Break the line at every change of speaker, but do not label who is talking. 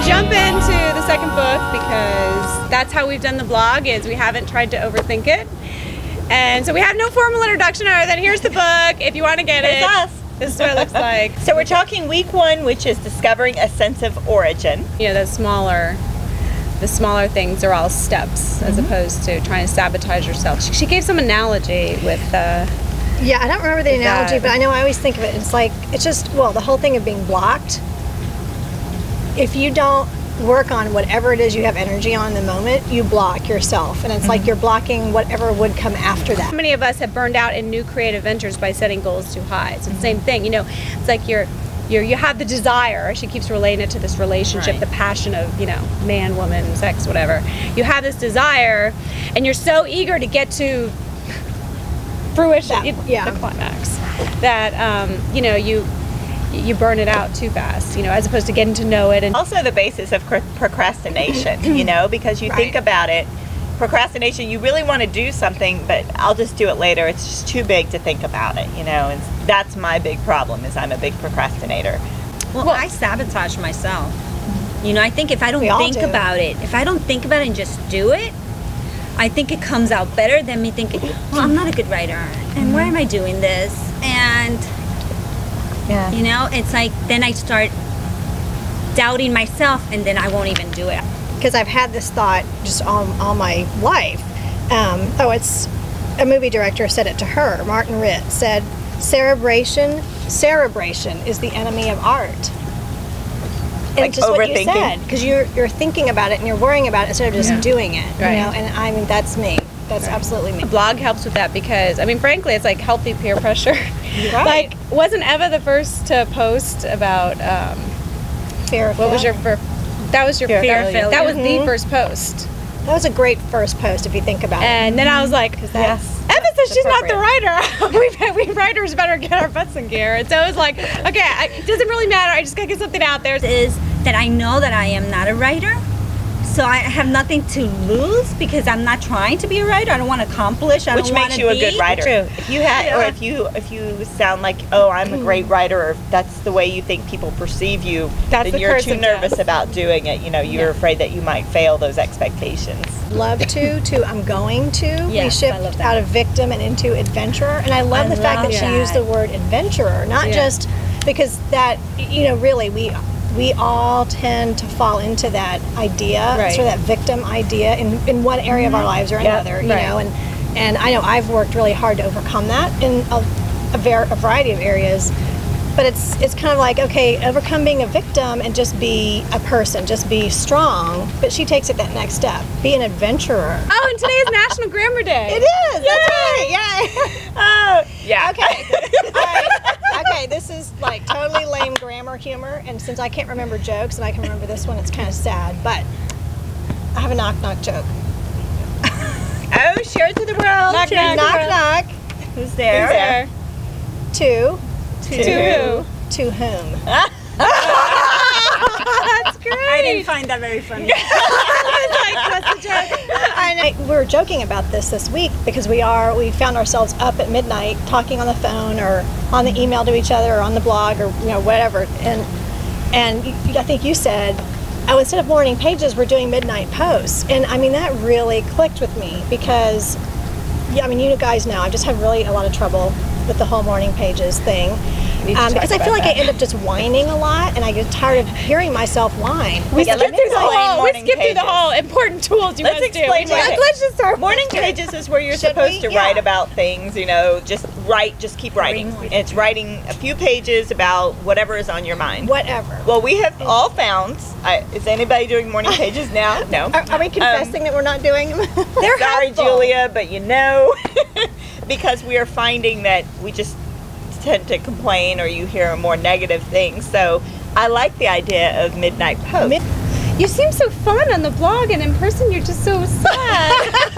jump into the second book because that's how we've done the blog, is we haven't tried to overthink it. And so we have no formal introduction other than here's the book, if you want to get it.
It's us.
This is what it looks like.
So we're talking week 1, which is discovering a sense of origin.
You know, the smaller things are all steps as opposed to trying to sabotage yourself. She gave some analogy with
yeah, I don't remember the analogy, but I know I always think of it. It's like, it's just, well, the whole thing of being blocked. If you don't work on whatever it is you have energy on in the moment, you block yourself. And it's like you're blocking whatever would come after that.
Many of us have burned out in new creative ventures by setting goals too high. So the same thing, you know, it's like you have the desire. She keeps relating it to this relationship,
Right.
the passion of, you know, man, woman, sex, whatever. You have this desire and you're so eager to get to fruition, the climax, that you know, you burn it out too fast, you know, as opposed to getting to know it. And
Also the basis of procrastination, you know, because you think about it, procrastination, you really want to do something, but I'll just do it later. It's just too big to think about it, you know, and that's my big problem, is I'm a big procrastinator.
Well, I sabotage myself. You know, I think if I don't think about it, and just do it, I think it comes out better than me thinking, well, I'm not a good writer, and why am I doing this? And, you know, it's like, then I start doubting myself, and then I won't even do it.
Because I've had this thought just all my life. It's a movie director said it to her. Martin Ritt said, cerebration is the enemy of art. And
Like
just what you
overthinking.
said, because you're thinking about it and you're worrying about it instead of just doing it. You know, and I mean, that's me. That's absolutely me.
the blog helps with that because, I mean, frankly, it's like healthy peer pressure.
Right.
Like, wasn't Eva the first to post about
Fear of
what was your
failure.
that was your
Fear of failure.
That was the first post.
That was a great first post if you think about it.
And then I was like,
That's
Eva says she's not the writer. we writers better get our butts in gear. And so it was like, okay, it doesn't really matter. I just gotta get something out there.
Is that I know that I am not a writer, so I have nothing to lose because I'm not trying to be a writer. I don't want to accomplish.
Which makes you a good writer.
True.
If you had, or if you sound like, oh, I'm a great writer, or if that's the way you think people perceive you,
That's
then
the
you're
curse
too
of
nervous
death.
about doing it. You know, you're afraid that you might fail those expectations.
Love to I'm going to. We
Yes, I
shift
love that.
out of victim and into adventurer. And I love the fact that she used the word adventurer, not just because that, you know, really we all tend to fall into that idea, sort of that victim idea in one area of our lives or another, you know, and I know I've worked really hard to overcome that in a variety of areas. But it's kind of like, okay, overcome being a victim and just be a person, just be strong. But she takes it that next step. Be an adventurer.
Oh, and today is National Grammar Day.
It is. That's right. Yay.
Oh, yeah.
Okay. All right. Okay, this is like totally lame grammar humor. And since I can't remember jokes and I can remember this one, it's kind of sad. But I have a knock-knock joke.
Oh, share it to the world.
Knock, knock.
Who's there?
To
To who?
To whom?
That's great.
I didn't find that very funny.
We were joking about this week because we found ourselves up at midnight talking on the phone or on the email to each other or on the blog or, you know, whatever. And I think you said, oh, instead of morning pages, we're doing midnight posts. And I mean, that really clicked with me because, I mean, you guys know I just have really a lot of trouble with the whole morning pages thing. Because I feel like I end up just whining a lot, and I get tired of hearing myself whine.
We skipped through the
pages.
whole important tools you
Let's
must do.
explain what
Let's just start.
Morning pages is where you're
Should
supposed
we?
to
Yeah.
write about things, you know, just keep writing. It's writing a few pages about whatever is on your mind.
Whatever.
Well, we have all found, is anybody doing morning pages now? No.
Are we confessing that we're not doing them?
They're Sorry, Julia, but you know, because we are finding that we just tend to complain or you hear more negative things. So I like the idea of midnight posts.
You seem so fun on the blog, and in person you're just so sad.